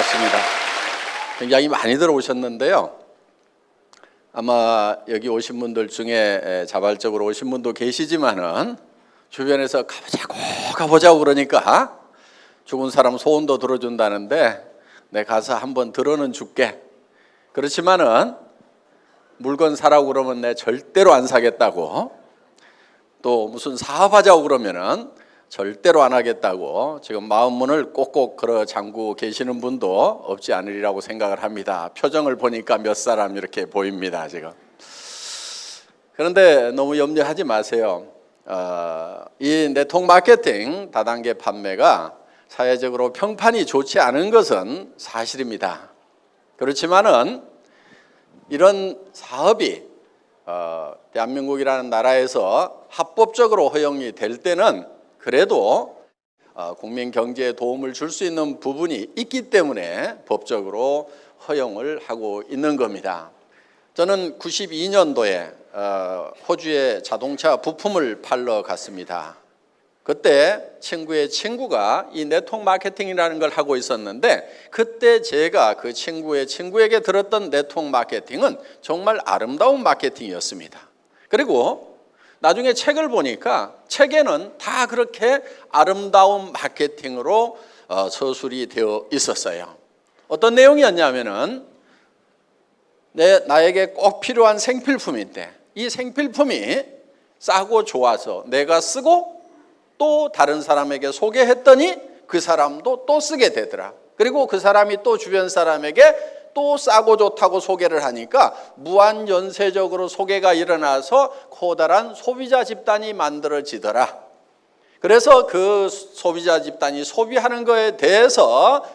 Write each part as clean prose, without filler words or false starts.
반갑습니다. 굉장히 많이 들어오셨는데요. 아마 여기 오신 분들 중에 자발적으로 오신 분도 계시지만은 주변에서 가보자고 그러니까 죽은 사람 소원도 들어준다는데 내 가서 한번 들어는 줄게. 그렇지만은 물건 사라고 그러면 내 절대로 안 사겠다고, 또 무슨 사업하자고 그러면은 절대로 안 하겠다고 지금 마음문을 꼭꼭 걸어 잠그고 계시는 분도 없지 않으리라고 생각을 합니다. 표정을 보니까 몇 사람 이렇게 보입니다 지금. 그런데 너무 염려하지 마세요. 이 네트워크 마케팅 다단계 판매가 사회적으로 평판이 좋지 않은 것은 사실입니다. 그렇지만은 이런 사업이 대한민국이라는 나라에서 합법적으로 허용이 될 때는 그래도 국민 경제에 도움을 줄 수 있는 부분이 있기 때문에 법적으로 허용을 하고 있는 겁니다. 저는 92년도에 호주에 자동차 부품을 팔러 갔습니다. 그때 친구의 친구가 이 네트워크 마케팅이라는 걸 하고 있었는데, 그때 제가 그 친구의 친구에게 들었던 네트워크 마케팅은 정말 아름다운 마케팅이었습니다. 그리고 나중에 책을 보니까 책에는 다 그렇게 아름다운 마케팅으로 서술이 되어 있었어요. 어떤 내용이었냐면은 나에게 꼭 필요한 생필품인데 이 생필품이 싸고 좋아서 내가 쓰고 또 다른 사람에게 소개했더니 그 사람도 또 쓰게 되더라. 그리고 그 사람이 또 주변 사람에게 또 싸고 좋다고 소개를 하니까 무한연쇄적으로 소개가 일어나서 커다란 소비자 집단이 만들어지더라. 그래서 그 소비자 집단이 소비하는 거에 대해서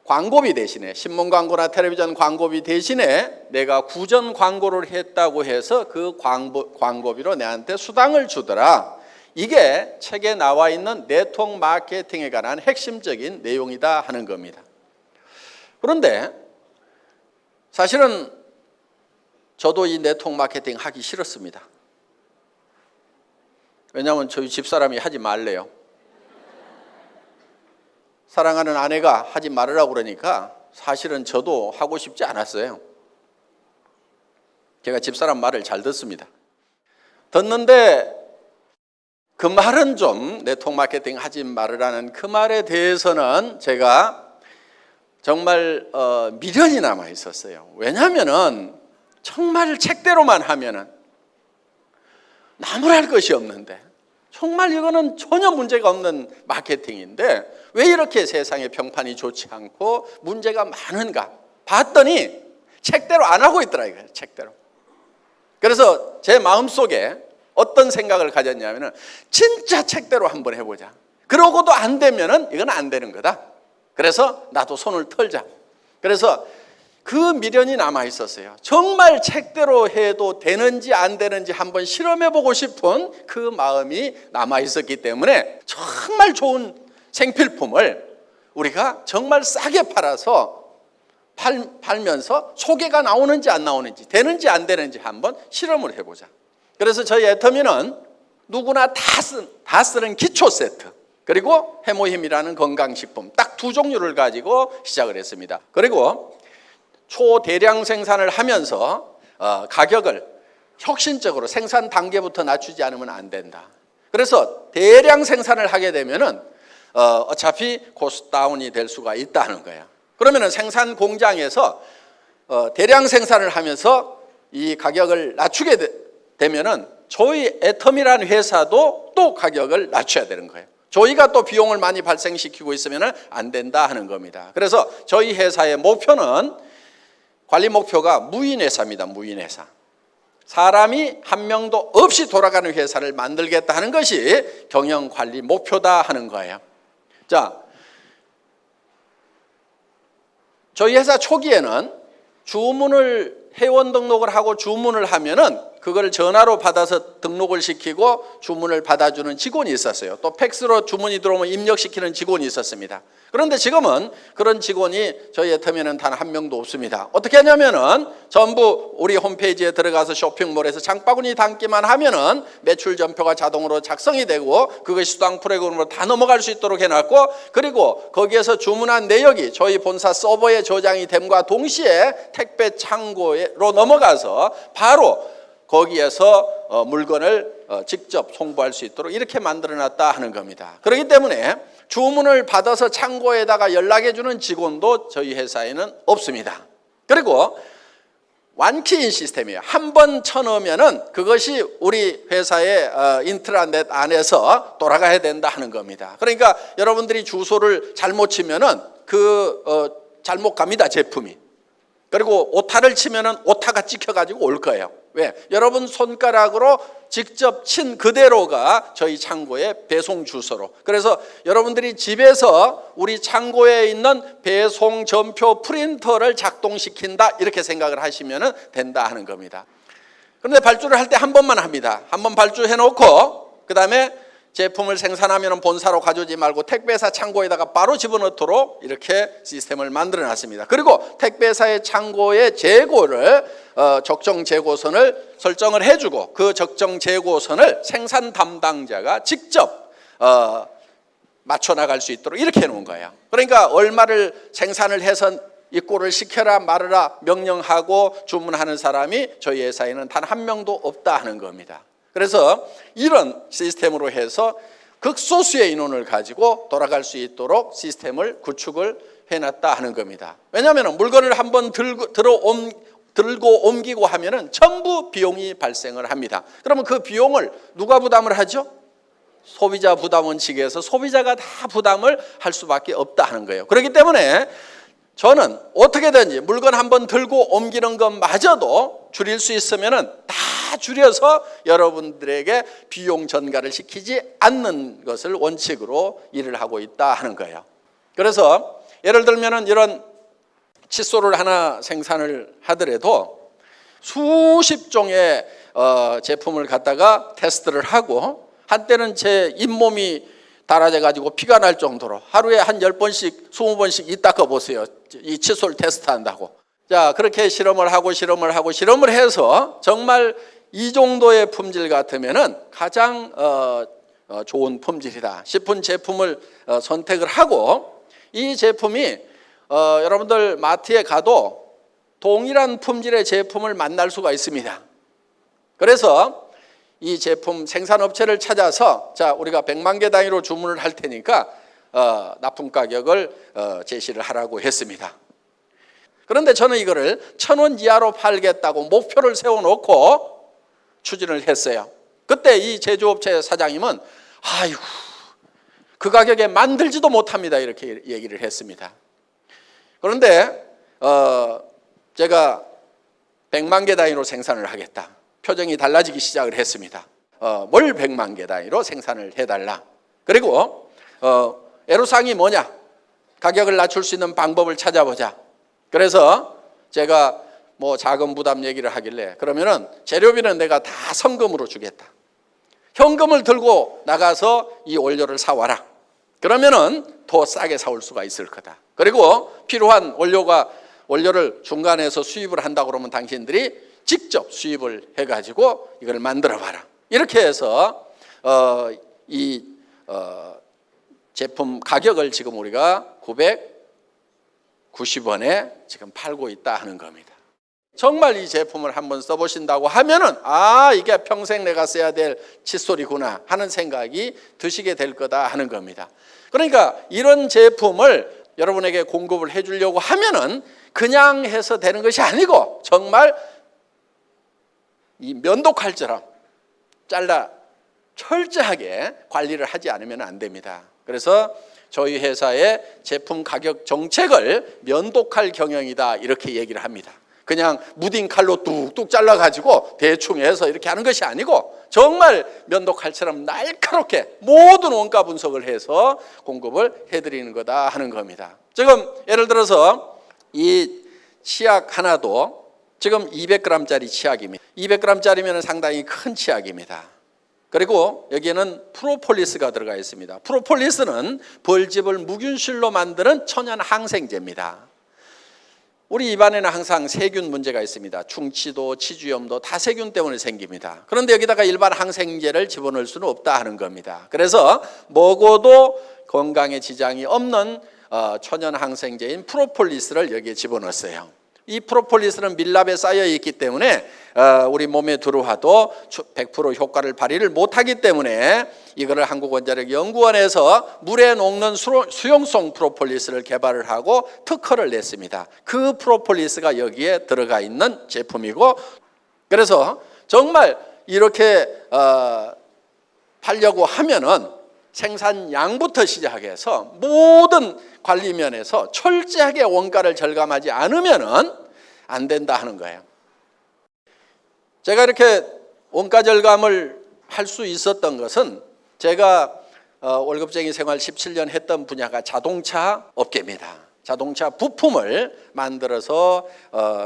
광고비 대신에, 신문 광고나 텔레비전 광고비 대신에 내가 구전 광고를 했다고 해서 그 광고비로 내한테 수당을 주더라. 이게 책에 나와 있는 네트워크 마케팅에 관한 핵심적인 내용이다 하는 겁니다. 그런데 사실은 저도 이 네트워크 마케팅 하기 싫었습니다. 왜냐하면 저희 집사람이 하지 말래요. 사랑하는 아내가 하지 말으라고 그러니까 사실은 저도 하고 싶지 않았어요. 제가 집사람 말을 잘 듣습니다. 듣는데 그 말은 좀 네트워크 마케팅 하지 말으라는 그 말에 대해서는 제가 정말 미련이 남아 있었어요. 왜냐하면은 정말 책대로만 하면은 나무랄 것이 없는데, 정말 이거는 전혀 문제가 없는 마케팅인데 왜 이렇게 세상의 평판이 좋지 않고 문제가 많은가 봤더니 책대로 안 하고 있더라 이거예요. 책대로. 그래서 제 마음속에 어떤 생각을 가졌냐면은 진짜 책대로 한번 해보자. 그러고도 안 되면은 이건 안 되는 거다. 그래서 나도 손을 털자. 그래서 그 미련이 남아 있었어요. 정말 책대로 해도 되는지 안 되는지 한번 실험해보고 싶은 그 마음이 남아 있었기 때문에 정말 좋은 생필품을 우리가 정말 싸게 팔아서 팔면서 소개가 나오는지 안 나오는지, 되는지 안 되는지 한번 실험을 해보자. 그래서 저희 애터미는 누구나 다 쓰는 기초 세트, 그리고 해모힘이라는 건강식품 딱 두 종류를 가지고 시작을 했습니다. 그리고 초대량 생산을 하면서 가격을 혁신적으로 생산 단계부터 낮추지 않으면 안 된다. 그래서 대량 생산을 하게 되면은 어차피 코스트 다운이 될 수가 있다는 거예요. 그러면은 생산 공장에서 대량 생산을 하면서 이 가격을 낮추게 되면은 저희 애텀이라는 회사도 또 가격을 낮춰야 되는 거예요. 저희가 또 비용을 많이 발생시키고 있으면 안 된다 하는 겁니다. 그래서 저희 회사의 목표는, 관리 목표가 무인회사입니다. 무인회사. 사람이 한 명도 없이 돌아가는 회사를 만들겠다 하는 것이 경영관리 목표다 하는 거예요. 자, 저희 회사 초기에는 회원 등록을 하고 주문을 하면은 그걸 전화로 받아서 등록을 시키고 주문을 받아주는 직원이 있었어요. 또 팩스로 주문이 들어오면 입력시키는 직원이 있었습니다. 그런데 지금은 그런 직원이 저희 애터미는 단 한 명도 없습니다. 어떻게 하냐면은 전부 우리 홈페이지에 들어가서 쇼핑몰에서 장바구니 담기만 하면은 매출 전표가 자동으로 작성이 되고 그것이 수당 프로그램으로 다 넘어갈 수 있도록 해놨고, 그리고 거기에서 주문한 내역이 저희 본사 서버에 저장이 됨과 동시에 택배 창고로 넘어가서 바로 거기에서 물건을 직접 송부할 수 있도록 이렇게 만들어놨다 하는 겁니다. 그렇기 때문에 주문을 받아서 창고에다가 연락해 주는 직원도 저희 회사에는 없습니다. 그리고 완키인 시스템이에요. 한 번 쳐넣으면은 그것이 우리 회사의 인트라넷 안에서 돌아가야 된다 하는 겁니다. 그러니까 여러분들이 주소를 잘못 치면은 잘못 갑니다, 제품이. 그리고 오타를 치면은 오타가 찍혀가지고 올 거예요. 왜? 여러분 손가락으로 직접 친 그대로가 저희 창고의 배송 주소로. 그래서 여러분들이 집에서 우리 창고에 있는 배송 전표 프린터를 작동시킨다 이렇게 생각을 하시면 된다 하는 겁니다. 그런데 발주를 할 때 한 번만 합니다. 한 번 발주해 놓고 그 다음에 제품을 생산하면 본사로 가져오지 말고 택배사 창고에다가 바로 집어넣도록 이렇게 시스템을 만들어 놨습니다. 그리고 택배사의 창고의 재고를 적정 재고선을 설정을 해주고 그 적정 재고선을 생산 담당자가 직접 맞춰 나갈 수 있도록 이렇게 해놓은 거예요. 그러니까 얼마를 생산을 해서 입고를 시켜라 말아라 명령하고 주문하는 사람이 저희 회사에는 단 한 명도 없다 하는 겁니다. 그래서 이런 시스템으로 해서 극소수의 인원을 가지고 돌아갈 수 있도록 시스템을 구축을 해놨다 하는 겁니다. 왜냐하면 물건을 한번 들고 옮기고 하면은 전부 비용이 발생을 합니다. 그러면 그 비용을 누가 부담을 하죠? 소비자 부담 원칙에서 소비자가 다 부담을 할 수밖에 없다 하는 거예요. 그렇기 때문에 저는 어떻게든지 물건 한번 들고 옮기는 것마저도 줄일 수 있으면은 다 줄여서 여러분들에게 비용 전가를 시키지 않는 것을 원칙으로 일을 하고 있다 하는 거예요. 그래서 예를 들면은 이런 칫솔을 하나 생산을 하더라도 수십 종의 제품을 갖다가 테스트를 하고 한때는 제 잇몸이 달아져 가지고 피가 날 정도로 하루에 한 10번씩 20번씩 이 닦아 보세요. 이 칫솔 테스트한다고. 자, 그렇게 실험을 하고 해서 정말 이 정도의 품질 같으면은 가장 좋은 품질이다 싶은 제품을 선택을 하고, 이 제품이 여러분들 마트에 가도 동일한 품질의 제품을 만날 수가 있습니다. 그래서 이 제품 생산업체를 찾아서 자, 우리가 100만 개 단위로 주문을 할 테니까 납품 가격을 제시를 하라고 했습니다. 그런데 저는 이거를 1,000원 이하로 팔겠다고 목표를 세워놓고 추진을 했어요. 그때 이 제조업체 사장님은 아이고 그 가격에 만들지도 못합니다 이렇게 얘기를 했습니다. 그런데 제가 100만 개 단위로 생산을 하겠다. 표정이 달라지기 시작을 했습니다. 뭘 100만 개 단위로 생산을 해달라. 그리고 애로사항이 뭐냐? 가격을 낮출 수 있는 방법을 찾아보자. 그래서 제가 뭐 자금 부담 얘기를 하길래 그러면은 재료비는 내가 다 성금으로 주겠다. 현금을 들고 나가서 이 원료를 사와라. 그러면은 더 싸게 사올 수가 있을 거다. 그리고 필요한 원료를 중간에서 수입을 한다 그러면 당신들이 직접 수입을 해가지고 이걸 만들어 봐라. 이렇게 해서 이 제품 가격을 지금 우리가 990원에 지금 팔고 있다 하는 겁니다. 정말 이 제품을 한번 써보신다고 하면은 이게 평생 내가 써야 될 칫솔이구나 하는 생각이 드시게 될 거다 하는 겁니다. 그러니까 이런 제품을 여러분에게 공급을 해주려고 하면은 그냥 해서 되는 것이 아니고 정말 이 면도칼처럼 잘라 철저하게 관리를 하지 않으면 안 됩니다. 그래서 저희 회사의 제품 가격 정책을 면도칼 경영이다 이렇게 얘기를 합니다. 그냥 무딘 칼로 뚝뚝 잘라가지고 대충 해서 이렇게 하는 것이 아니고 정말 면도칼처럼 날카롭게 모든 원가 분석을 해서 공급을 해드리는 거다 하는 겁니다. 지금 예를 들어서 이 치약 하나도 지금 200g짜리 치약입니다. 200g짜리면 상당히 큰 치약입니다. 그리고 여기에는 프로폴리스가 들어가 있습니다. 프로폴리스는 벌집을 무균실로 만드는 천연 항생제입니다. 우리 입안에는 항상 세균 문제가 있습니다. 충치도 치주염도 다 세균 때문에 생깁니다. 그런데 여기다가 일반 항생제를 집어넣을 수는 없다 하는 겁니다. 그래서 먹어도 건강에 지장이 없는 천연 항생제인 프로폴리스를 여기에 집어넣었어요. 이 프로폴리스는 밀랍에 쌓여 있기 때문에 우리 몸에 들어와도 100% 효과를 발휘를 못하기 때문에 이거를 한국원자력연구원에서 물에 녹는 수용성 프로폴리스를 개발을 하고 특허를 냈습니다. 그 프로폴리스가 여기에 들어가 있는 제품이고, 그래서 정말 이렇게 팔려고 하면은 생산량부터 시작해서 모든 관리 면에서 철저하게 원가를 절감하지 않으면은 안 된다 하는 거예요. 제가 이렇게 원가 절감을 할 수 있었던 것은 제가 월급쟁이 생활 17년 했던 분야가 자동차 업계입니다. 자동차 부품을 만들어서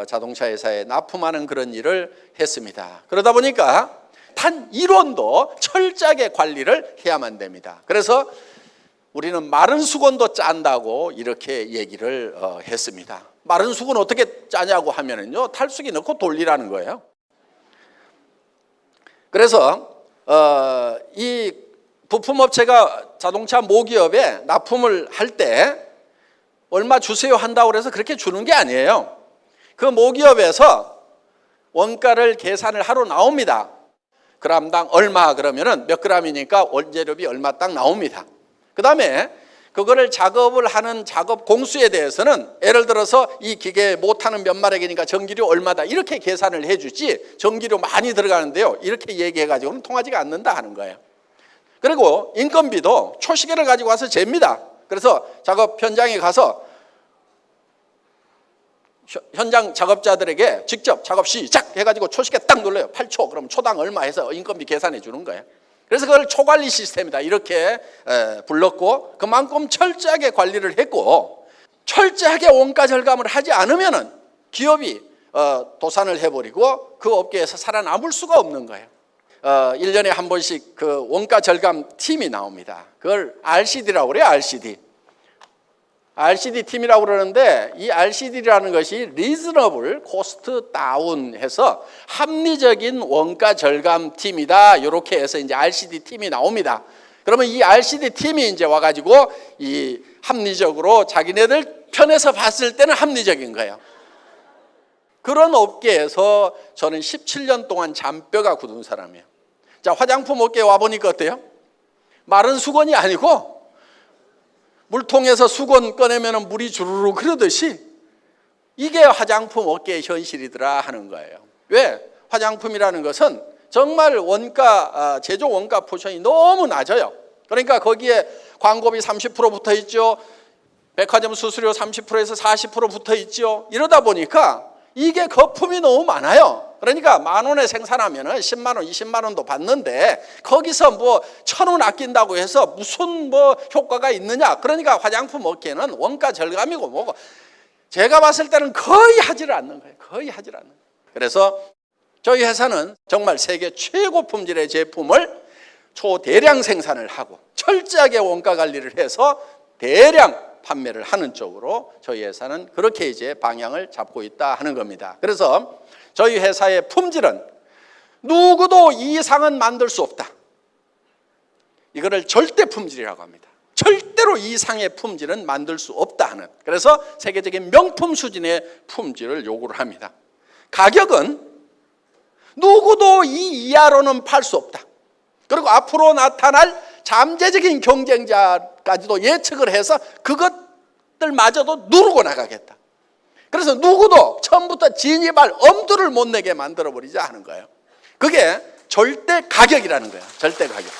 자동차 회사에 납품하는 그런 일을 했습니다. 그러다 보니까 단 1원도 철저하게 관리를 해야만 됩니다. 그래서 우리는 마른 수건도 짠다고 이렇게 얘기를 했습니다. 마른 수건 어떻게 짜냐고 하면은요, 탈수기 넣고 돌리라는 거예요. 그래서 이 부품업체가 자동차 모기업에 납품을 할 때 얼마 주세요 한다고 그래서 그렇게 주는 게 아니에요. 그 모기업에서 원가를 계산을 하러 나옵니다. 그람당 얼마 그러면은 몇 그램이니까 원재료비 얼마 딱 나옵니다. 그 다음에 그거를 작업을 하는 작업 공수에 대해서는 예를 들어서 이 기계 못하는 몇 마력이니까 전기료 얼마다 이렇게 계산을 해주지, 전기료 많이 들어가는데요 이렇게 얘기해가지고는 통하지가 않는다 하는 거예요. 그리고 인건비도 초시계를 가지고 와서 잽니다. 그래서 작업 현장에 가서 현장 작업자들에게 직접 작업 시작 해가지고 초시계 딱 눌러요. 8초 그럼 초당 얼마 해서 인건비 계산해 주는 거예요. 그래서 그걸 초관리 시스템이다 이렇게 불렀고, 그만큼 철저하게 관리를 했고, 철저하게 원가 절감을 하지 않으면은 기업이 도산을 해버리고 그 업계에서 살아남을 수가 없는 거예요. 1년에 한 번씩 그 원가 절감 팀이 나옵니다. 그걸 RCD라고 그래요. RCD 팀이라고 그러는데, 이 RCD라는 것이 Reasonable Cost Down 해서 합리적인 원가 절감 팀이다. 이렇게 해서 이제 RCD 팀이 나옵니다. 그러면 이 RCD 팀이 이제 와가지고 이 합리적으로 자기네들 편에서 봤을 때는 합리적인 거예요. 그런 업계에서 저는 17년 동안 잔뼈가 굳은 사람이에요. 자, 화장품 업계에 와보니까 어때요? 마른 수건이 아니고 물통에서 수건 꺼내면 물이 주르륵 흐르듯이 이게 화장품 업계의 현실이더라 하는 거예요. 왜? 화장품이라는 것은 정말 원가, 제조 원가 포션이 너무 낮아요. 그러니까 거기에 광고비 30% 붙어 있죠. 백화점 수수료 30%에서 40% 붙어 있죠. 이러다 보니까 이게 거품이 너무 많아요. 그러니까 10,000원에 생산하면 10만 원, 20만 원도 받는데 거기서 뭐 1,000원 아낀다고 해서 무슨 뭐 효과가 있느냐. 그러니까 화장품 업계는 원가 절감이고 뭐고 제가 봤을 때는 거의 하지를 않는 거예요. 거의 하지를 않는 거예요. 그래서 저희 회사는 정말 세계 최고 품질의 제품을 초대량 생산을 하고 철저하게 원가 관리를 해서 대량 판매를 하는 쪽으로 저희 회사는 그렇게 이제 방향을 잡고 있다 하는 겁니다. 그래서 저희 회사의 품질은 누구도 이 이상은 만들 수 없다. 이거를 절대 품질이라고 합니다. 절대로 이 이상의 품질은 만들 수 없다 하는, 그래서 세계적인 명품 수준의 품질을 요구를 합니다. 가격은 누구도 이 이하로는 팔 수 없다. 그리고 앞으로 나타날 잠재적인 경쟁자까지도 예측을 해서 그것들마저도 누르고 나가겠다. 그래서 누구도 처음부터 진입할 엄두를 못 내게 만들어버리자 하는 거예요. 그게 절대 가격이라는 거예요. 절대 가격.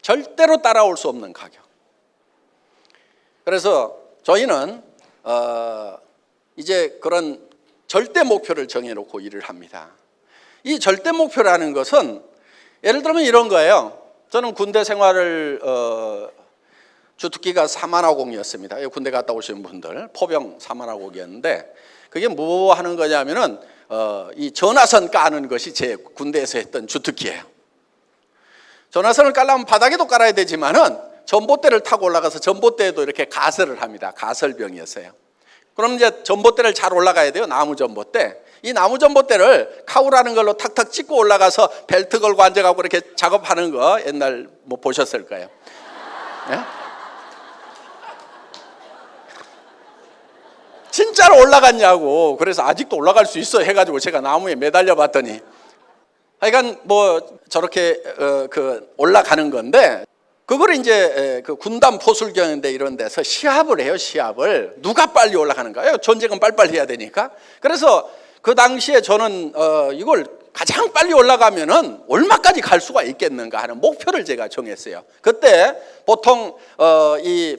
절대로 따라올 수 없는 가격. 그래서 저희는 이제 그런 절대 목표를 정해놓고 일을 합니다. 이 절대 목표라는 것은 예를 들면 이런 거예요. 저는 군대 생활을 주특기가 사만화공이었습니다. 군대 갔다 오신 분들 포병 사만화공이었는데 그게 뭐 하는 거냐면은 이 전화선 까는 것이 제 군대에서 했던 주특기예요. 전화선을 깔려면 바닥에도 깔아야 되지만은 전봇대를 타고 올라가서 전봇대에도 이렇게 가설을 합니다. 가설병이었어요. 그럼 이제 전봇대를 잘 올라가야 돼요. 나무 전봇대. 이 나무 전봇대를 카우라는 걸로 탁탁 찍고 올라가서 벨트 걸고 앉아가고 이렇게 작업하는 거 옛날 뭐 보셨을 거예요. 네? 진짜로 올라갔냐고. 그래서 아직도 올라갈 수 있어 해가지고 제가 나무에 매달려 봤더니 하여간 뭐 저렇게 올라가는 건데 그걸 이제 그 군단 포술경인데 이런 데서 시합을 해요. 시합을 누가 빨리 올라가는가요? 전쟁은 빨리빨리 해야 되니까. 그래서 그 당시에 저는 이걸 가장 빨리 올라가면은 얼마까지 갈 수가 있겠는가 하는 목표를 제가 정했어요. 그때 보통 이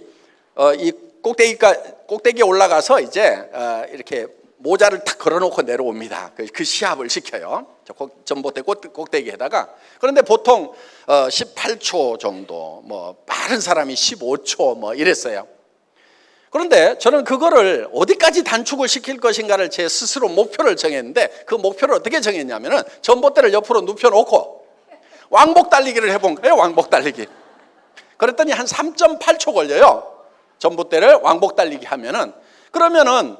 꼭대기에 올라가서 이제 이렇게 모자를 탁 걸어놓고 내려옵니다. 그 시합을 시켜요. 전봇대 꼭대기에다가. 그런데 보통 18초 정도, 뭐 빠른 사람이 15초 뭐 이랬어요. 그런데 저는 그거를 어디까지 단축을 시킬 것인가를 제 스스로 목표를 정했는데 그 목표를 어떻게 정했냐면은 전봇대를 옆으로 눕혀놓고 왕복 달리기를 해본 거예요. 왕복 달리기. 그랬더니 한 3.8초 걸려요. 전봇대를 왕복 달리기 하면은. 그러면은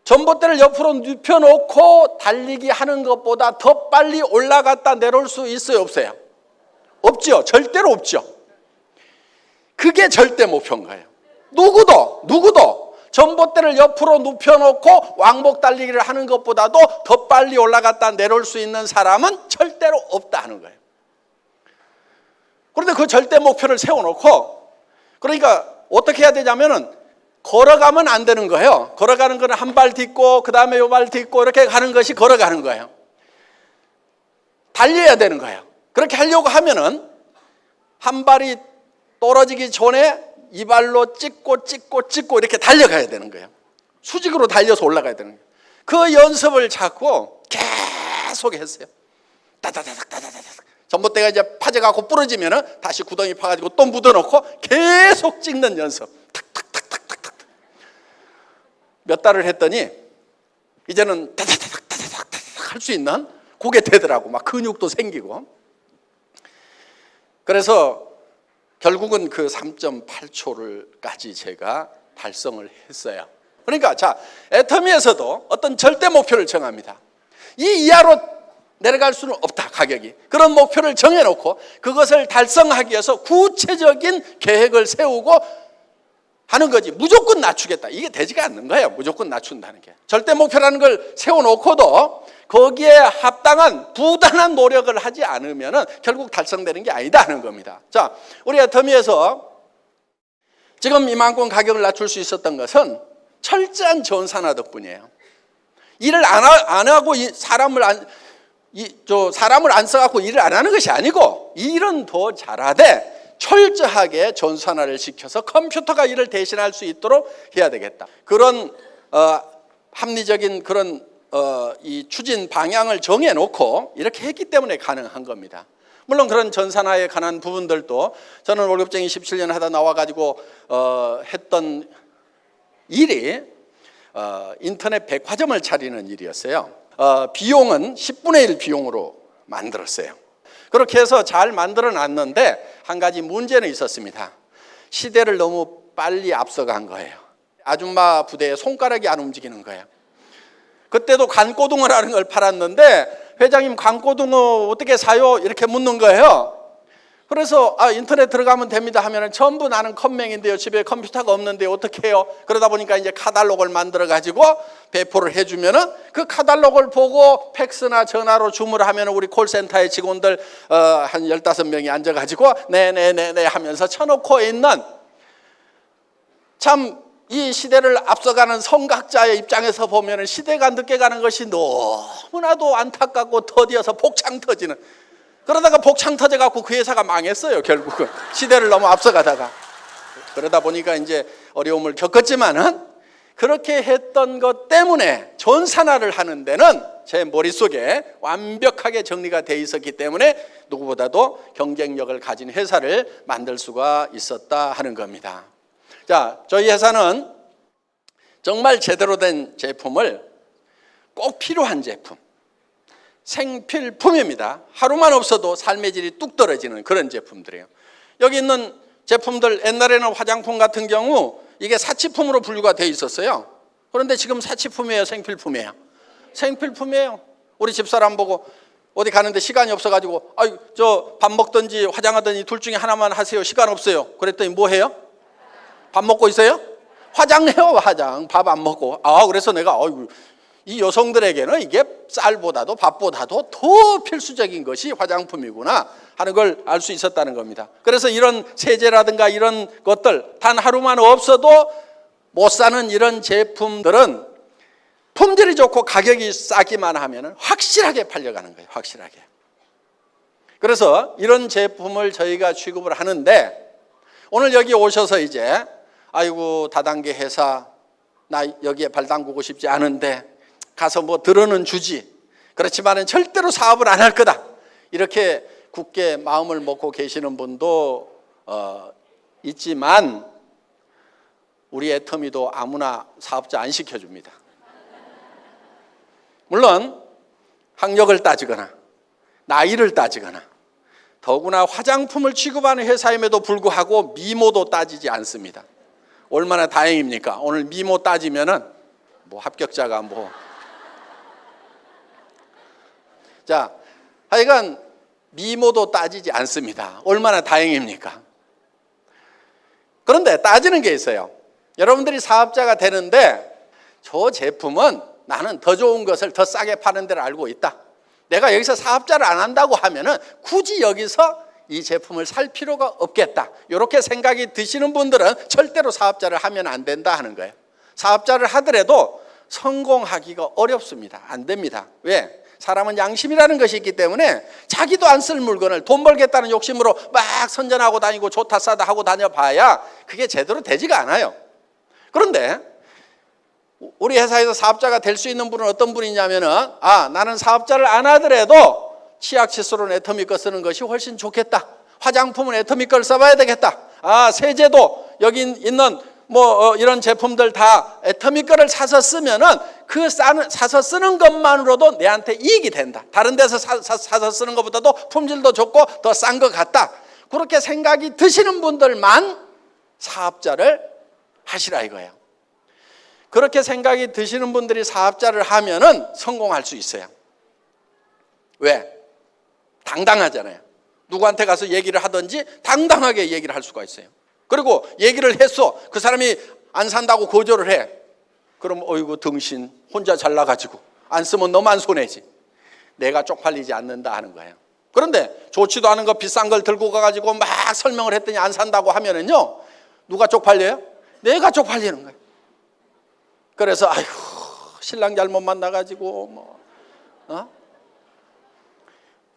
전봇대를 옆으로 눕혀놓고 달리기 하는 것보다 더 빨리 올라갔다 내려올 수 있어요? 없어요? 없죠. 절대로 없죠. 그게 절대 목표인 거예요. 누구도 전봇대를 옆으로 눕혀놓고 왕복 달리기를 하는 것보다도 더 빨리 올라갔다 내려올 수 있는 사람은 절대로 없다 하는 거예요. 그런데 그 절대 목표를 세워놓고 그러니까 어떻게 해야 되냐면은 걸어가면 안 되는 거예요. 걸어가는 거는 한 발 딛고 그 다음에 요 발 딛고 이렇게 가는 것이 걸어가는 거예요. 달려야 되는 거예요. 그렇게 하려고 하면은 한 발이 떨어지기 전에 이 발로 찍고 이렇게 달려가야 되는 거예요. 수직으로 달려서 올라가야 되는 거예요. 그 연습을 자꾸 계속 했어요. 따다다닥 전봇대가 이제 파져가고 부러지면은 다시 구덩이 파가지고 또 묻어놓고 계속 찍는 연습. 탁탁탁탁탁탁. 몇 달을 했더니 이제는 따다다닥 할 수 있는 그게 되더라고. 막 근육도 생기고. 그래서 결국은 그 3.8초를까지 제가 달성을 했어요. 그러니까 자, 애터미에서도 어떤 절대 목표를 정합니다. 이 이하로 내려갈 수는 없다, 가격이. 그런 목표를 정해놓고 그것을 달성하기 위해서 구체적인 계획을 세우고 하는 거지. 무조건 낮추겠다. 이게 되지가 않는 거예요. 무조건 낮춘다는 게. 절대 목표라는 걸 세워놓고도 거기에 합당한 부단한 노력을 하지 않으면 결국 달성되는 게 아니다 하는 겁니다. 자, 우리 애터미에서 지금 이만큼 가격을 낮출 수 있었던 것은 철저한 전산화 덕분이에요. 일을 안 하고 사람을 안 써갖고 일을 안 하는 것이 아니고 일은 더 잘하되 철저하게 전산화를 시켜서 컴퓨터가 일을 대신할 수 있도록 해야 되겠다. 그런 합리적인 그런 이 추진 방향을 정해놓고 이렇게 했기 때문에 가능한 겁니다. 물론 그런 전산화에 관한 부분들도 저는 월급쟁이 17년 하다 나와가지고 했던 일이 인터넷 백화점을 차리는 일이었어요. 비용은 10분의 1 비용으로 만들었어요. 그렇게 해서 잘 만들어 놨는데 한 가지 문제는 있었습니다. 시대를 너무 빨리 앞서간 거예요. 아줌마 부대에 손가락이 안 움직이는 거예요. 그때도 간고등어라는 걸 팔았는데 회장님 간고등어 어떻게 사요? 이렇게 묻는 거예요. 그래서 인터넷 들어가면 됩니다 하면은 전부 나는 컴맹인데요. 집에 컴퓨터가 없는데 어떻게 해요? 그러다 보니까 이제 카탈로그를 만들어 가지고 배포를 해주면은 그 카탈로그를 보고 팩스나 전화로 주문을 하면은 우리 콜센터의 직원들 한 15명이 앉아가지고 네네네네 하면서 쳐놓고 있는 참 이 시대를 앞서가는 선각자의 입장에서 보면은 시대가 늦게 가는 것이 너무나도 안타깝고 더디어서 복창 터지는 그러다가 복창 터져갖고 그 회사가 망했어요. 결국은 시대를 너무 앞서가다가 그러다 보니까 이제 어려움을 겪었지만은 그렇게 했던 것 때문에 전산화를 하는 데는 제 머릿속에 완벽하게 정리가 돼 있었기 때문에 누구보다도 경쟁력을 가진 회사를 만들 수가 있었다 하는 겁니다. 자, 저희 회사는 정말 제대로 된 제품을 꼭 필요한 제품, 생필품입니다. 하루만 없어도 삶의 질이 뚝 떨어지는 그런 제품들이에요. 여기 있는 제품들, 옛날에는 화장품 같은 경우 이게 사치품으로 분류가 돼 있었어요. 그런데 지금 사치품이에요, 생필품이에요? 생필품이에요. 우리 집사람 보고 어디 가는데 시간이 없어가지고 저 밥 먹든지 화장하든지 둘 중에 하나만 하세요. 시간 없어요. 그랬더니 뭐 해요? 밥 먹고 있어요? 화장해요, 화장. 밥 안 먹고. 그래서 내가 이 여성들에게는 이게 쌀보다도 밥보다도 더 필수적인 것이 화장품이구나 하는 걸 알 수 있었다는 겁니다. 그래서 이런 세제라든가 이런 것들 단 하루만 없어도 못 사는 이런 제품들은 품질이 좋고 가격이 싸기만 하면 확실하게 팔려가는 거예요. 확실하게. 그래서 이런 제품을 저희가 취급을 하는데 오늘 여기 오셔서 이제 아이고 다단계 회사 나 여기에 발 담그고 싶지 않은데 가서 뭐 들어는 주지. 그렇지만은 절대로 사업을 안 할 거다. 이렇게 굳게 마음을 먹고 계시는 분도 있지만 우리 애터미도 아무나 사업자 안 시켜줍니다. 물론 학력을 따지거나 나이를 따지거나 더구나 화장품을 취급하는 회사임에도 불구하고 미모도 따지지 않습니다. 얼마나 다행입니까? 오늘 미모 따지면은 뭐 합격자가 자, 하여간 미모도 따지지 않습니다. 얼마나 다행입니까? 그런데 따지는 게 있어요. 여러분들이 사업자가 되는데 저 제품은 나는 더 좋은 것을 더 싸게 파는 데를 알고 있다. 내가 여기서 사업자를 안 한다고 하면은 굳이 여기서 이 제품을 살 필요가 없겠다. 이렇게 생각이 드시는 분들은 절대로 사업자를 하면 안 된다 하는 거예요. 사업자를 하더라도 성공하기가 어렵습니다. 안 됩니다. 왜? 사람은 양심이라는 것이 있기 때문에 자기도 안 쓸 물건을 돈 벌겠다는 욕심으로 막 선전하고 다니고 좋다 싸다 하고 다녀봐야 그게 제대로 되지가 않아요. 그런데 우리 회사에서 사업자가 될 수 있는 분은 어떤 분이냐면은 나는 사업자를 안 하더라도 치약 칫솔은 애터미 거 쓰는 것이 훨씬 좋겠다. 화장품은 애터미 걸 써봐야 되겠다. 세제도 여기 있는 이런 제품들 다 애터미 거를 사서 쓰면은 사서 쓰는 것만으로도 내한테 이익이 된다. 다른 데서 사서 쓰는 것보다도 품질도 좋고 더 싼 것 같다. 그렇게 생각이 드시는 분들만 사업자를 하시라 이거예요. 그렇게 생각이 드시는 분들이 사업자를 하면은 성공할 수 있어요. 왜? 당당하잖아요. 누구한테 가서 얘기를 하든지 당당하게 얘기를 할 수가 있어요. 그리고 얘기를 했어. 그 사람이 안 산다고 거절을 해. 그럼 어이구 등신 혼자 잘나가지고 안 쓰면 너만 손해지. 내가 쪽팔리지 않는다 하는 거예요. 그런데 좋지도 않은 거 비싼 걸 들고 가가지고 막 설명을 했더니 안 산다고 하면은요, 누가 쪽팔려요? 내가 쪽팔리는 거예요. 그래서 아이고 신랑 잘못 만나가지고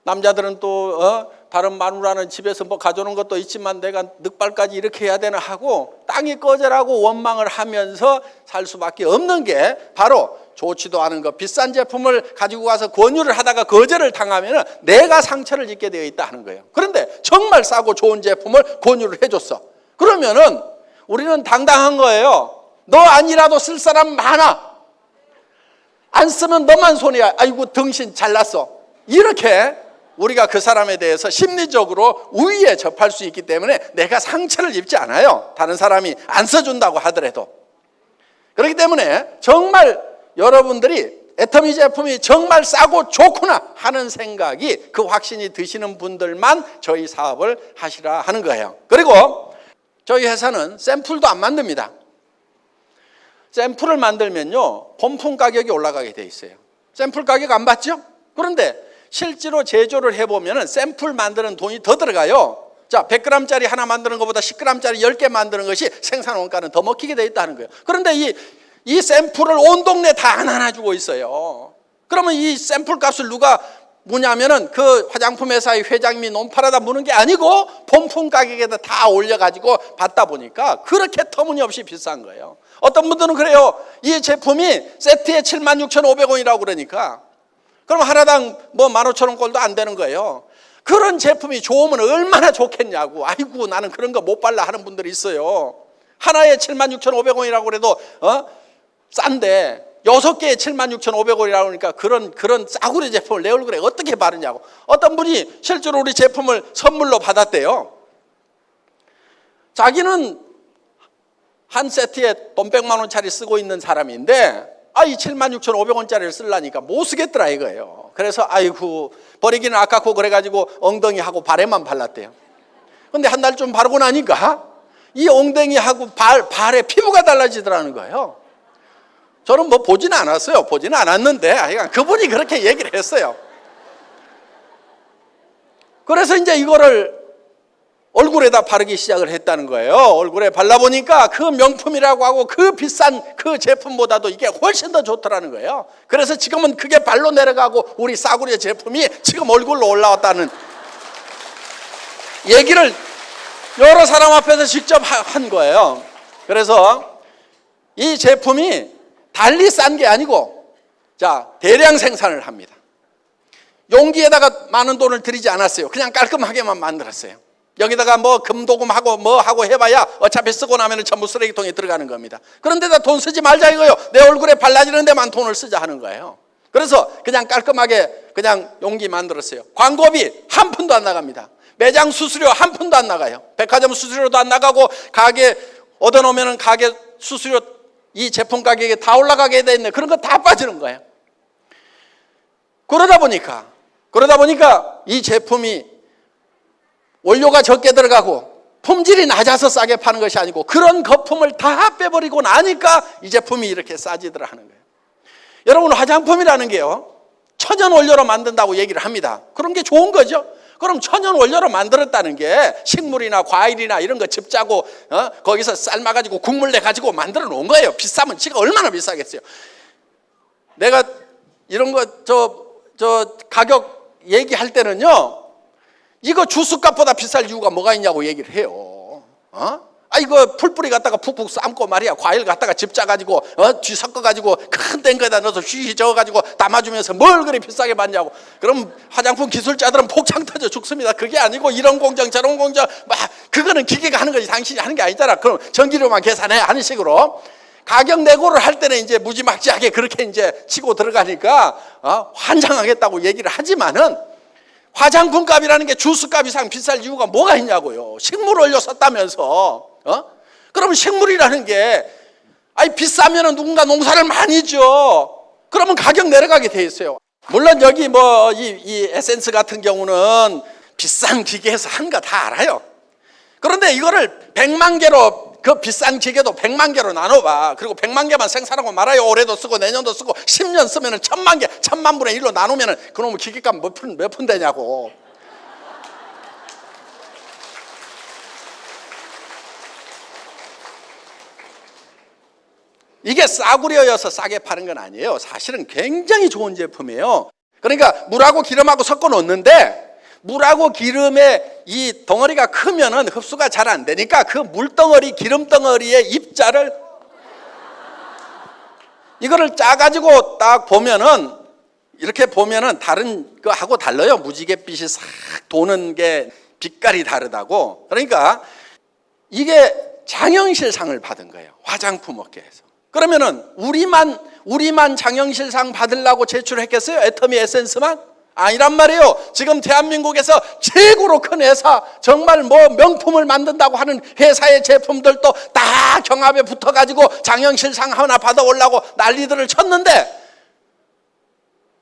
남자들은 또 다른 마누라는 집에서 가져오는 것도 있지만 내가 늑발까지 이렇게 해야 되나 하고 땅이 꺼져라고 원망을 하면서 살 수밖에 없는 게 바로 좋지도 않은 거 비싼 제품을 가지고 가서 권유를 하다가 거절을 당하면 내가 상처를 입게 되어 있다 하는 거예요. 그런데 정말 싸고 좋은 제품을 권유를 해줬어. 그러면은 우리는 당당한 거예요. 너 아니라도 쓸 사람 많아. 안 쓰면 너만 손해야. 아이고 등신 잘났어. 이렇게 우리가 그 사람에 대해서 심리적으로 우위에 접할 수 있기 때문에 내가 상처를 입지 않아요. 다른 사람이 안 써준다고 하더라도. 그렇기 때문에 정말 여러분들이 애터미 제품이 정말 싸고 좋구나 하는 생각이 그 확신이 드시는 분들만 저희 사업을 하시라 하는 거예요. 그리고 저희 회사는 샘플도 안 만듭니다. 샘플을 만들면요 본품 가격이 올라가게 돼 있어요. 샘플 가격 안 받죠? 그런데 실제로 제조를 해보면 샘플 만드는 돈이 더 들어가요. 자, 100g짜리 하나 만드는 것보다 10g짜리 10개 만드는 것이 생산 원가는 더 먹히게 돼 있다는 거예요. 그런데 이 샘플을 온 동네 다 안 나눠주고 있어요. 그러면 이 샘플 값을 누가 뭐냐면은 그 화장품 회사의 회장님이 논팔아다 무는 게 아니고 본품 가격에다 다 올려가지고 받다 보니까 그렇게 터무니없이 비싼 거예요. 어떤 분들은 그래요. 이 제품이 세트에 76,500원이라고 그러니까 그럼 하나당 뭐 15,000원 꼴도 안 되는 거예요. 그런 제품이 좋으면 얼마나 좋겠냐고. 아이고 나는 그런 거 못 발라 하는 분들이 있어요. 하나에 76,500원이라고 그래도 싼데 6개에 76,500원이라고 하니까 그런 싸구려 제품을 내 얼굴에 어떻게 바르냐고. 어떤 분이 실제로 우리 제품을 선물로 받았대요. 자기는 한 세트에 돈 100만 원짜리 쓰고 있는 사람인데 이 76,500원짜리를 쓰려니까 못 쓰겠더라 이거예요. 그래서 아이고 버리기는 아깝고 그래가지고 엉덩이하고 발에만 발랐대요. 근데 한 달 좀 바르고 나니까 이 엉덩이하고 발에 피부가 달라지더라는 거예요. 저는 뭐 보지는 않았어요. 보지는 않았는데 그분이 그렇게 얘기를 했어요. 그래서 이제 이거를 얼굴에다 바르기 시작을 했다는 거예요. 얼굴에 발라보니까 그 명품이라고 하고 그 비싼 그 제품보다도 이게 훨씬 더 좋더라는 거예요. 그래서 지금은 그게 발로 내려가고 우리 싸구려 제품이 지금 얼굴로 올라왔다는 얘기를 여러 사람 앞에서 직접 한 거예요. 그래서 이 제품이 달리 싼 게 아니고 대량 생산을 합니다. 용기에다가 많은 돈을 들이지 않았어요. 그냥 깔끔하게만 만들었어요. 여기다가 뭐 금도금하고 뭐 하고 해봐야 어차피 쓰고 나면 전부 쓰레기통에 들어가는 겁니다. 그런데다 돈 쓰지 말자 이거요. 내 얼굴에 발라지는 데만 돈을 쓰자 하는 거예요. 그래서 그냥 깔끔하게 그냥 용기 만들었어요. 광고비 한 푼도 안 나갑니다. 매장 수수료 한 푼도 안 나가요. 백화점 수수료도 안 나가고 가게 얻어놓으면 가게 수수료 이 제품 가격에 다 올라가게 돼 있네. 그런 거 다 빠지는 거예요. 그러다 보니까 이 제품이 원료가 적게 들어가고 품질이 낮아서 싸게 파는 것이 아니고 그런 거품을 다 빼버리고 나니까 이 제품이 이렇게 싸지더라 하는 거예요. 여러분 화장품이라는 게요 천연 원료로 만든다고 얘기를 합니다. 그런 게 좋은 거죠. 그럼 천연 원료로 만들었다는 게 식물이나 과일이나 이런 거 즙 짜고 거기서 삶아가지고 국물 내가지고 만들어 놓은 거예요. 비싸면 지가 얼마나 비싸겠어요. 내가 이런 거 가격 얘기할 때는요 이거 주스값보다 비쌀 이유가 뭐가 있냐고 얘기를 해요. 이거 풀뿌리 갖다가 푹푹 삶고 말이야 과일 갖다가 즙 짜가지고 뒤 섞어가지고 큰 땡거에다 넣어서 휘휘 저어가지고 담아주면서 뭘 그리 비싸게 받냐고. 그럼 화장품 기술자들은 폭창 터져 죽습니다. 그게 아니고 이런 공정 저런 공정 그거는 기계가 하는 거지 당신이 하는 게 아니잖아. 그럼 전기료만 계산해 하는 식으로 가격 내고를 할 때는 이제 무지막지하게 그렇게 이제 치고 들어가니까 환장하겠다고 얘기를 하지만은 화장품 값이라는 게 주스 값 이상 비쌀 이유가 뭐가 있냐고요. 식물 원료 썼다면서. 그러면 식물이라는 게 비싸면 누군가 농사를 많이 지어. 그러면 가격 내려가게 돼 있어요. 물론 여기 뭐 이 에센스 같은 경우는 비싼 기계에서 한 거 다 알아요. 그런데 이거를 100만 개로 그 비싼 기계도 100만 개로 나눠봐. 그리고 100만 개만 생산하고 말아요. 올해도 쓰고 내년도 쓰고 10년 쓰면 1000만 개 1000만 분의 1로 나누면 그놈의 기계값 몇 푼 되냐고. 이게 싸구려여서 싸게 파는 건 아니에요. 사실은 굉장히 좋은 제품이에요. 그러니까 물하고 기름하고 섞어 놓는데 물하고 기름의 이 덩어리가 크면은 흡수가 잘 안 되니까 그 물덩어리 기름 덩어리의 입자를 이거를 짜가지고 딱 보면은 이렇게 보면은 다른 거하고 달라요. 무지갯빛이 싹 도는 게 빛깔이 다르다고. 그러니까 이게 장영실상을 받은 거예요. 화장품 업계에서. 그러면은 우리만 장영실상 받으려고 제출했겠어요? 애터미 에센스만? 아니란 말이에요. 지금 대한민국에서 최고로 큰 회사, 정말 뭐 명품을 만든다고 하는 회사의 제품들도 다 경합에 붙어가지고 장영실상 하나 받아오려고 난리들을 쳤는데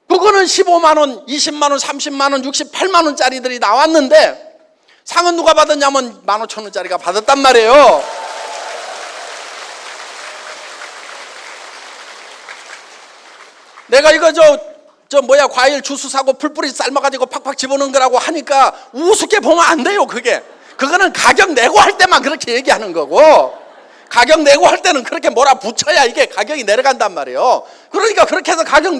그거는 15만 원, 20만 원, 30만 원, 68만 원짜리들이 나왔는데 상은 누가 받았냐면 15,000원짜리가 받았단 말이에요. 내가 이거 과일 주스 사고 풀뿌리 삶아가지고 팍팍 집어넣은 거라고 하니까 우습게 보면 안 돼요. 그거는 가격 내고 할 때만 그렇게 얘기하는 거고 가격 내고 할 때는 그렇게 몰아붙여야 이게 가격이 내려간단 말이에요. 그러니까 그렇게 해서 가격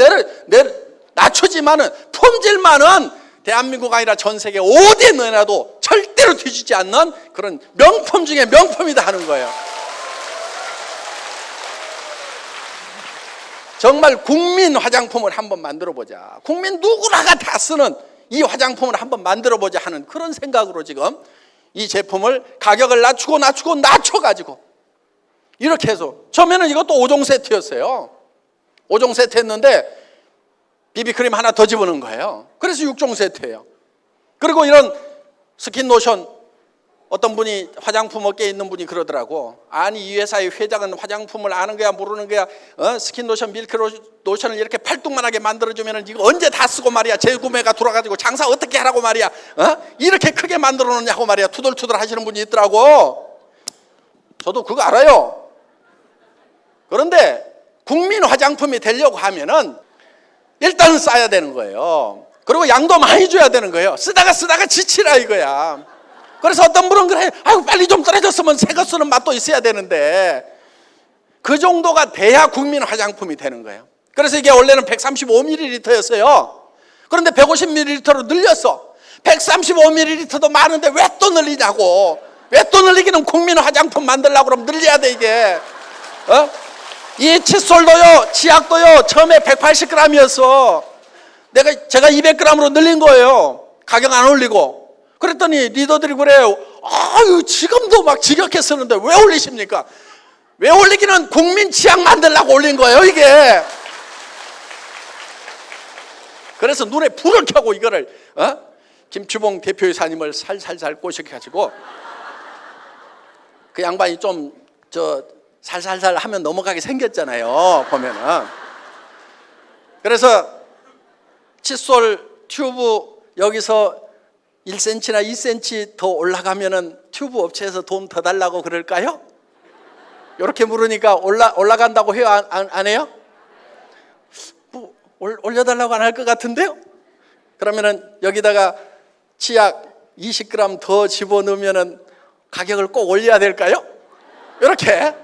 낮추지만은 품질만은 대한민국 아니라 전 세계 어디에 넣어놔도 절대로 뒤지지 않는 그런 명품 중에 명품이다 하는 거예요. 정말 국민 화장품을 한번 만들어보자, 국민 누구나가 다 쓰는 이 화장품을 한번 만들어보자 하는 그런 생각으로 지금 이 제품을 가격을 낮춰가지고 이렇게 해서 처음에는 이것도 5종 세트였어요. 5종 세트 했는데 비비크림 하나 더 집어넣은 거예요. 그래서 6종 세트예요. 그리고 이런 스킨 로션, 어떤 분이 화장품 업계에 있는 분이 그러더라고. 아니 이 회사의 회장은 화장품을 아는 거야 모르는 거야, 스킨 로션, 밀크 로션을 이렇게 팔뚝만하게 만들어주면 이거 언제 다 쓰고 말이야, 재구매가 돌아가지고 장사 어떻게 하라고 말이야, 이렇게 크게 만들어 놓냐고 말이야, 투덜투덜 하시는 분이 있더라고. 저도 그거 알아요. 그런데 국민 화장품이 되려고 하면은 일단은 싸야 되는 거예요. 그리고 양도 많이 줘야 되는 거예요. 쓰다가 지치라 이거야. 그래서 어떤 분은 그래, 아이고 빨리 좀 떨어졌으면 새 거 쓰는 맛도 있어야 되는데 그 정도가 돼야 국민 화장품이 되는 거예요. 그래서 이게 원래는 135ml였어요. 그런데 150ml로 늘렸어. 135ml도 많은데 왜 또 늘리냐고. 왜 또 늘리기는 국민 화장품 만들려고 그러면 늘려야 돼 이게. 이 칫솔도요, 치약도요, 처음에 180g이었어. 제가 200g으로 늘린 거예요. 가격 안 올리고. 그랬더니 리더들이 그래요. 아유, 지금도 막 지겹게 쓰는데 왜 올리십니까? 왜 올리기는 국민 치약 만들려고 올린 거예요, 이게. 그래서 눈에 불을 켜고 이거를, 김추봉 대표이사님을 살살살 꼬셔가지고 그 양반이 좀, 살살살 하면 넘어가게 생겼잖아요, 보면은. 그래서 칫솔 튜브 여기서 1cm나 2cm 더 올라가면은 튜브 업체에서 돈 더 달라고 그럴까요? 이렇게 물으니까 올라간다고 해요? 안 해요? 뭐 올려달라고 안 할 것 같은데요? 그러면은 여기다가 치약 20g 더 집어넣으면은 가격을 꼭 올려야 될까요? 이렇게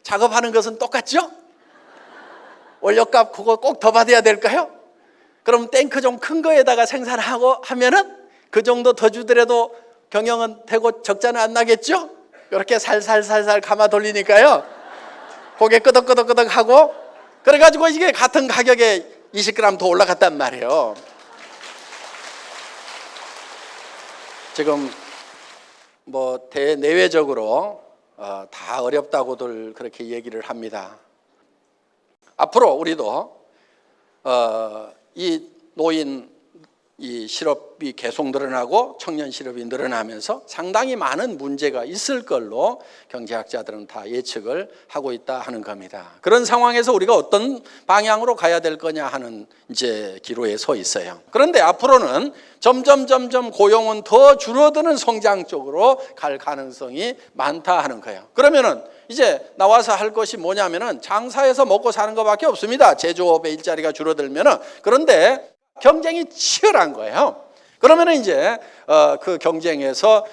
작업하는 것은 똑같죠? 원료값 그거 꼭 더 받아야 될까요? 그럼 탱크 좀 큰 거에다가 생산하고 하면은 그 정도 더 주더라도 경영은 되고 적자는 안 나겠죠? 이렇게 살살살살 감아 돌리니까요, 고개 끄덕끄덕끄덕 하고, 그래가지고 이게 같은 가격에 20g 더 올라갔단 말이에요. 지금 뭐 대내외적으로 다 어렵다고들 그렇게 얘기를 합니다. 앞으로 우리도 이 노인 이 실업이 계속 늘어나고 청년 실업이 늘어나면서 상당히 많은 문제가 있을 걸로 경제학자들은 다 예측을 하고 있다 하는 겁니다. 그런 상황에서 우리가 어떤 방향으로 가야 될 거냐 하는 이제 기로에 서 있어요. 그런데 앞으로는 점점 고용은 더 줄어드는 성장 쪽으로 갈 가능성이 많다 하는 거예요. 그러면은 이제 나와서 할 것이 뭐냐면은 장사해서 먹고 사는 것밖에 없습니다. 제조업의 일자리가 줄어들면은. 그런데 경쟁이 치열한 거예요. 그러면은 이제 그 경쟁에서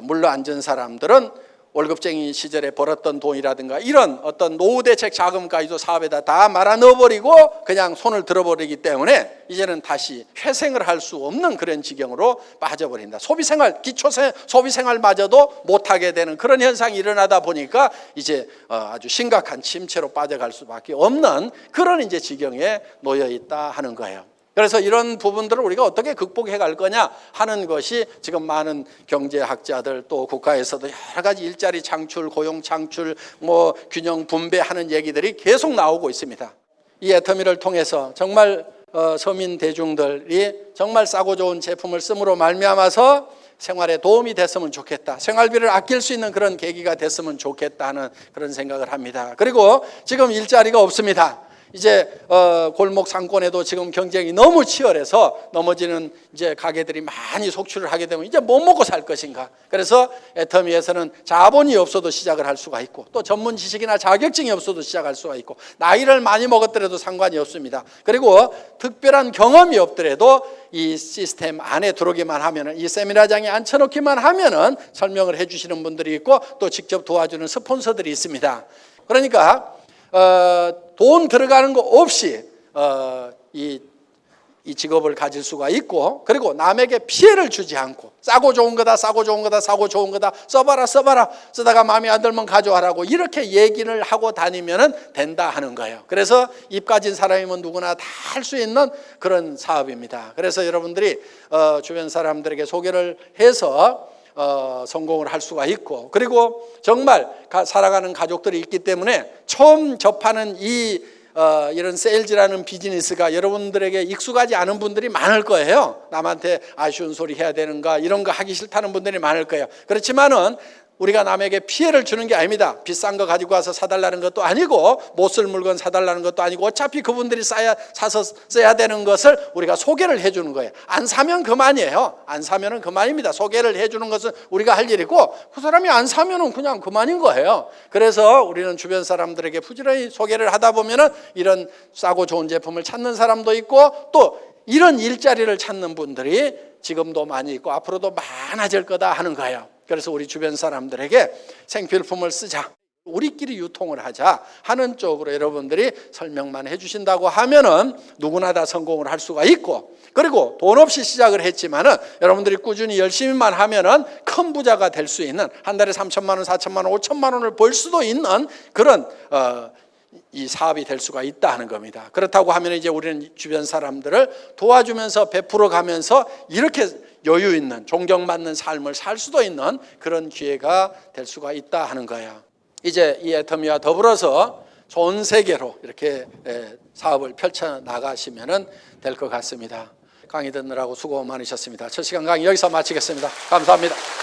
물러앉은 사람들은 월급쟁이 시절에 벌었던 돈이라든가 이런 어떤 노후대책 자금까지도 사업에다 다 말아 넣어버리고 그냥 손을 들어버리기 때문에 이제는 다시 회생을 할 수 없는 그런 지경으로 빠져버린다. 소비생활, 기초 소비생활마저도 못하게 되는 그런 현상이 일어나다 보니까 이제 아주 심각한 침체로 빠져갈 수밖에 없는 그런 이제 지경에 놓여 있다 하는 거예요. 그래서 이런 부분들을 우리가 어떻게 극복해 갈 거냐 하는 것이 지금 많은 경제학자들 또 국가에서도 여러 가지 일자리 창출, 고용 창출, 뭐 균형 분배하는 얘기들이 계속 나오고 있습니다. 이 애터미를 통해서 정말 서민 대중들이 정말 싸고 좋은 제품을 씀으로 말미암아서 생활에 도움이 됐으면 좋겠다. 생활비를 아낄 수 있는 그런 계기가 됐으면 좋겠다는 그런 생각을 합니다. 그리고 지금 일자리가 없습니다. 이제 골목 상권에도 지금 경쟁이 너무 치열해서 넘어지는 이제 가게들이 많이 속출을 하게 되면 이제 뭐 먹고 살 것인가. 그래서 애터미에서는 자본이 없어도 시작을 할 수가 있고 또 전문 지식이나 자격증이 없어도 시작할 수가 있고 나이를 많이 먹었더라도 상관이 없습니다. 그리고 특별한 경험이 없더라도 이 시스템 안에 들어오기만 하면은 이 세미나장에 앉혀놓기만 하면은 설명을 해주시는 분들이 있고 또 직접 도와주는 스폰서들이 있습니다. 그러니까 돈 들어가는 거 없이 이 직업을 가질 수가 있고, 그리고 남에게 피해를 주지 않고 싸고 좋은 거다, 싸고 좋은 거다, 싸고 좋은 거다, 써봐라 쓰다가 마음에 안 들면 가져와라고 이렇게 얘기를 하고 다니면 된다 하는 거예요. 그래서 입 가진 사람이면 누구나 다 할 수 있는 그런 사업입니다. 그래서 여러분들이 주변 사람들에게 소개를 해서 성공을 할 수가 있고, 그리고 정말 살아가는 가족들이 있기 때문에 처음 접하는 이런 세일즈라는 비즈니스가 여러분들에게 익숙하지 않은 분들이 많을 거예요. 남한테 아쉬운 소리 해야 되는가, 이런 거 하기 싫다는 분들이 많을 거예요. 그렇지만은 우리가 남에게 피해를 주는 게 아닙니다. 비싼 거 가지고 와서 사달라는 것도 아니고, 못 쓸 물건 사달라는 것도 아니고, 어차피 그분들이 사서 써야 되는 것을 우리가 소개를 해주는 거예요. 안 사면 그만이에요. 안 사면은 그만입니다. 소개를 해주는 것은 우리가 할 일이고, 그 사람이 안 사면은 그냥 그만인 거예요. 그래서 우리는 주변 사람들에게 부지런히 소개를 하다 보면은 이런 싸고 좋은 제품을 찾는 사람도 있고, 또 이런 일자리를 찾는 분들이 지금도 많이 있고 앞으로도 많아질 거다 하는 거예요. 그래서 우리 주변 사람들에게 생필품을 쓰자, 우리끼리 유통을 하자 하는 쪽으로 여러분들이 설명만 해주신다고 하면은 누구나 다 성공을 할 수가 있고, 그리고 돈 없이 시작을 했지만은 여러분들이 꾸준히 열심히만 하면은 큰 부자가 될 수 있는, 한 달에 3천만 원, 4천만 원, 5천만 원을 벌 수도 있는 그런 이 사업이 될 수가 있다 하는 겁니다. 그렇다고 하면 이제 우리는 주변 사람들을 도와주면서 베풀어 가면서 이렇게 여유 있는, 존경받는 삶을 살 수도 있는 그런 기회가 될 수가 있다 하는 거예요. 이제 이 애터미와 더불어서 전 세계로 이렇게 사업을 펼쳐 나가시면 될 것 같습니다. 강의 듣느라고 수고 많으셨습니다. 첫 시간 강의 여기서 마치겠습니다. 감사합니다.